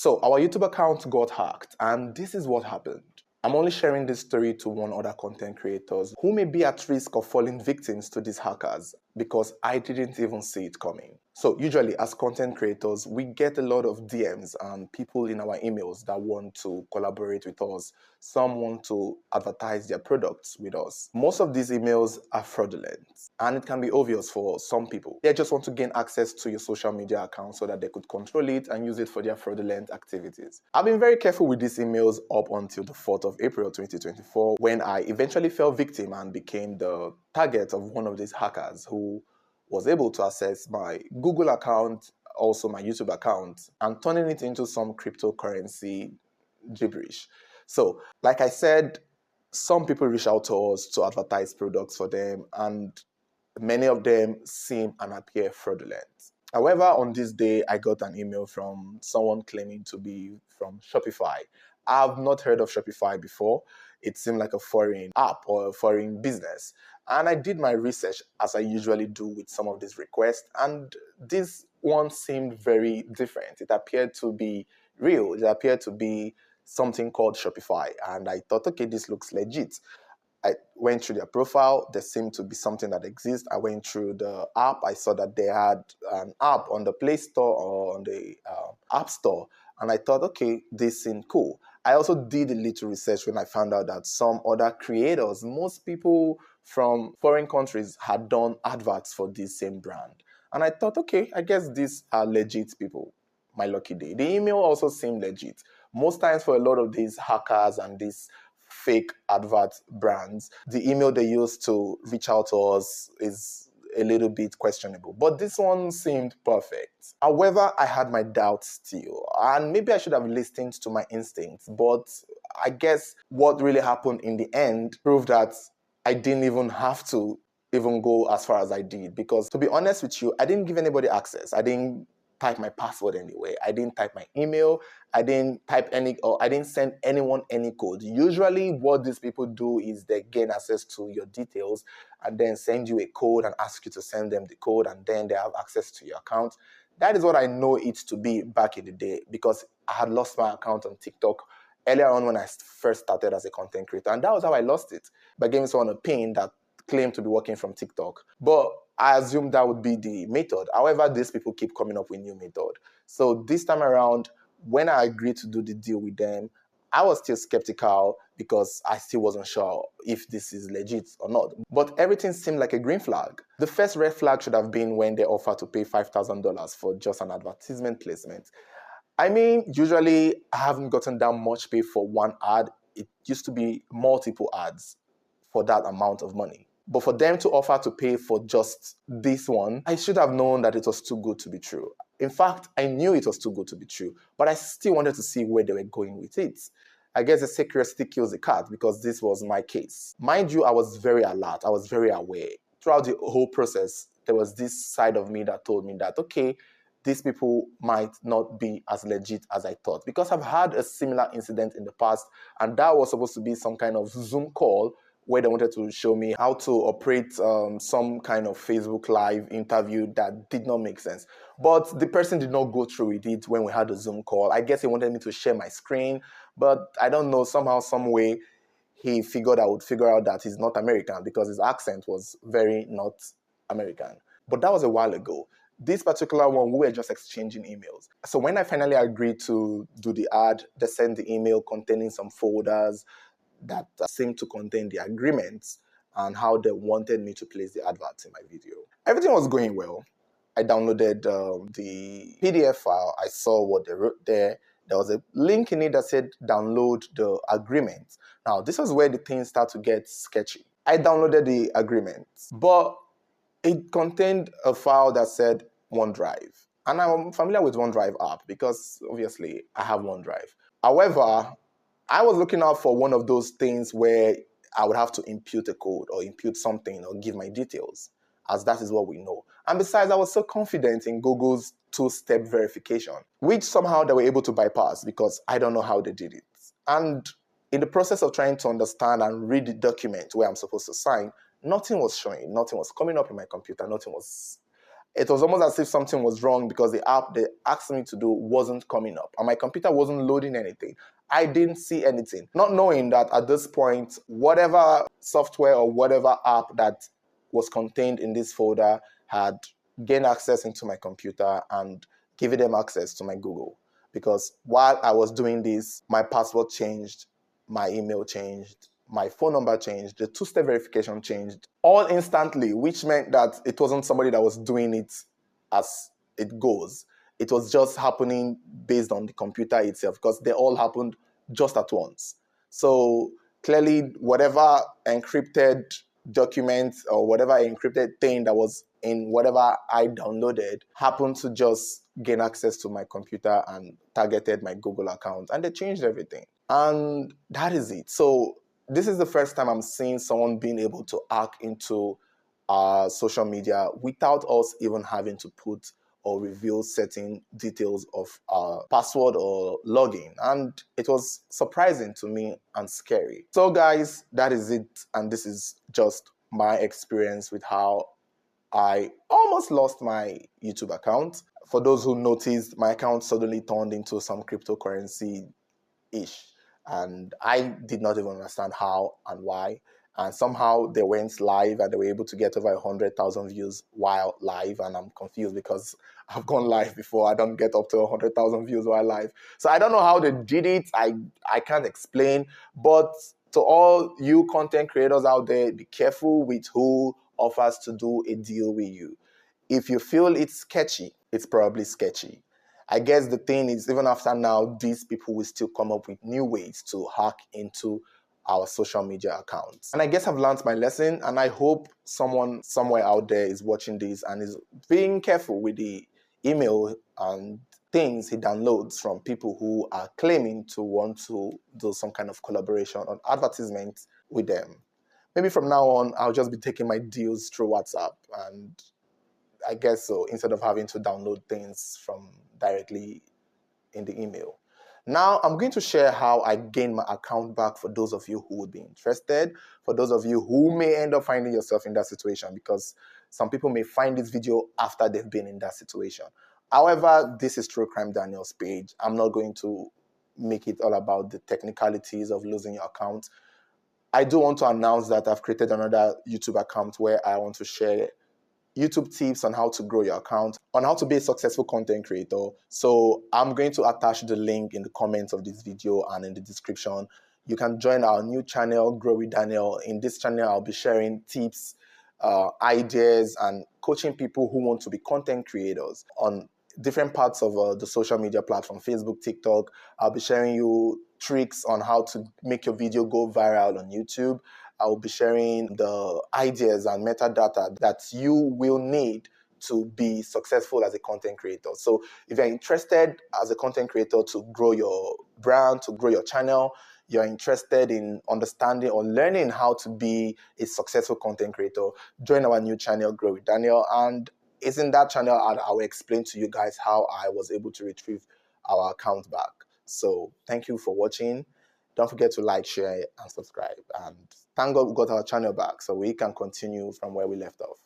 So our YouTube account got hacked, and this is what happened. I'm only sharing this story to warn other content creators who may be at risk of falling victims to these hackers because I didn't even see it coming. So usually as content creators, we get a lot of DMs and people in our emails that want to collaborate with us. Some want to advertise their products with us. Most of these emails are fraudulent, and it can be obvious for some people. They just want to gain access to your social media account so that they could control it and use it for their fraudulent activities. I've been very careful with these emails up until the 4th of April 2024, when I eventually fell victim and became the target of one of these hackers who was able to access my Google account, also my YouTube account, and turning it into some cryptocurrency gibberish. So, like I said, some people reach out to us to advertise products for them, and many of them seem and appear fraudulent. However, on this day, I got an email from someone claiming to be from Shopify. I've not heard of Shopify before. It seemed like a foreign app or a foreign business. And I did my research, as I usually do with some of these requests, and this one seemed very different. It appeared to be real. It appeared to be something called Shopify. And I thought, okay, this looks legit. I went through their profile. There seemed to be something that exists. I went through the app. I saw that they had an app on the Play Store or on the App Store. And I thought, okay, this seemed cool. I also did a little research when I found out that some other creators, most people from foreign countries, had done adverts for this same brand. And I thought, okay, I guess these are legit people. My lucky day. The email also seemed legit. Most times for a lot of these hackers and these fake advert brands, the email they use to reach out to us is a little bit questionable. But this one seemed perfect. However, I had my doubts still, and maybe I should have listened to my instincts. But I guess what really happened in the end proved that I didn't even have to even go as far as I did. Because to be honest with you, I didn't give anybody access. I didn't type my password anyway. I didn't type my email. I didn't I didn't send anyone any code. Usually what these people do is they gain access to your details and then send you a code and ask you to send them the code, and then they have access to your account. That is what I know it to be back in the day, because I had lost my account on TikTok earlier on when I first started as a content creator. And that was how I lost it, by giving someone a pin that claimed to be working from TikTok. But I assumed that would be the method. However, these people keep coming up with new method. So this time around, when I agreed to do the deal with them, I was still skeptical because I still wasn't sure if this is legit or not. But everything seemed like a green flag. The first red flag should have been when they offered to pay $5,000 for just an advertisement placement. I mean, usually I haven't gotten that much pay for one ad. It used to be multiple ads for that amount of money. But for them to offer to pay for just this one, I should have known that it was too good to be true. In fact, I knew it was too good to be true, but I still wanted to see where they were going with it. I guess the curiosity kills the cat, because this was my case. Mind you, I was very alert. I was very aware. Throughout the whole process, there was this side of me that told me that, okay, these people might not be as legit as I thought, because I've had a similar incident in the past, and that was supposed to be some kind of Zoom call where they wanted to show me how to operate some kind of Facebook Live interview that did not make sense. But the person did not go through with it when we had a Zoom call. I guess he wanted me to share my screen, but I don't know, somehow, some way, he figured I would figure out that he's not American, because his accent was very not American. But that was a while ago. This particular one, we were just exchanging emails. So when I finally agreed to do the ad, they sent the email containing some folders that seemed to contain the agreements and how they wanted me to place the adverts in my video. Everything was going well. I downloaded the PDF file. I saw what they wrote there. There was a link in it that said download the agreement. Now, this is where the things start to get sketchy. I downloaded the agreement, but it contained a file that said OneDrive. And I'm familiar with OneDrive app because obviously I have OneDrive. However, I was looking out for one of those things where I would have to impute a code or impute something or give my details, as that is what we know. And besides, I was so confident in Google's two-step verification, which somehow they were able to bypass, because I don't know how they did it. And in the process of trying to understand and read the document where I'm supposed to sign, nothing was showing, nothing was coming up in my computer, nothing was. It was almost as if something was wrong because the app they asked me to do wasn't coming up and my computer wasn't loading anything. I didn't see anything. Not knowing that at this point, whatever software or whatever app that was contained in this folder had gained access into my computer and given them access to my Google. Because while I was doing this, my password changed, my email changed, my phone number changed, the two-step verification changed, all instantly, which meant that it wasn't somebody that was doing it as it goes. It was just happening based on the computer itself because they all happened just at once. So clearly, whatever encrypted document or whatever encrypted thing that was in whatever I downloaded happened to just gain access to my computer and targeted my Google account, and they changed everything. And that is it. So this is the first time I'm seeing someone being able to hack into social media without us even having to put or reveal certain details of our password or login. And it was surprising to me and scary. So guys, that is it. And this is just my experience with how I almost lost my YouTube account. For those who noticed, my account suddenly turned into some cryptocurrency-ish. And I did not even understand how and why. And somehow they went live and they were able to get over 100,000 views while live. And I'm confused because I've gone live before. I don't get up to 100,000 views while live. So I don't know how they did it. I can't explain. But to all you content creators out there, be careful with who offers to do a deal with you. If you feel it's sketchy, it's probably sketchy. I guess the thing is, even after now, these people will still come up with new ways to hack into our social media accounts. And I guess I've learned my lesson, and I hope someone somewhere out there is watching this and is being careful with the email and things he downloads from people who are claiming to want to do some kind of collaboration or advertisement with them. Maybe from now on, I'll just be taking my deals through WhatsApp, and I guess so, instead of having to download things from directly in the email. Now, I'm going to share how I gained my account back for those of you who would be interested, for those of you who may end up finding yourself in that situation, because some people may find this video after they've been in that situation. However, this is True Crime Daniel's page. I'm not going to make it all about the technicalities of losing your account. I do want to announce that I've created another YouTube account where I want to share YouTube tips on how to grow your account, on how to be a successful content creator. So I'm going to attach the link in the comments of this video and in the description. You can join our new channel, Grow with Daniel. In this channel, I'll be sharing tips, ideas, and coaching people who want to be content creators on different parts of the social media platform, Facebook, TikTok. I'll be sharing you tricks on how to make your video go viral on YouTube. I will be sharing the ideas and metadata that you will need to be successful as a content creator. So if you're interested as a content creator to grow your brand, to grow your channel, you're interested in understanding or learning how to be a successful content creator, join our new channel, Grow with Daniel. And it's in that channel I will explain to you guys how I was able to retrieve our account back. So thank you for watching. Don't forget to like, share, and subscribe. And thank God we got our channel back so we can continue from where we left off.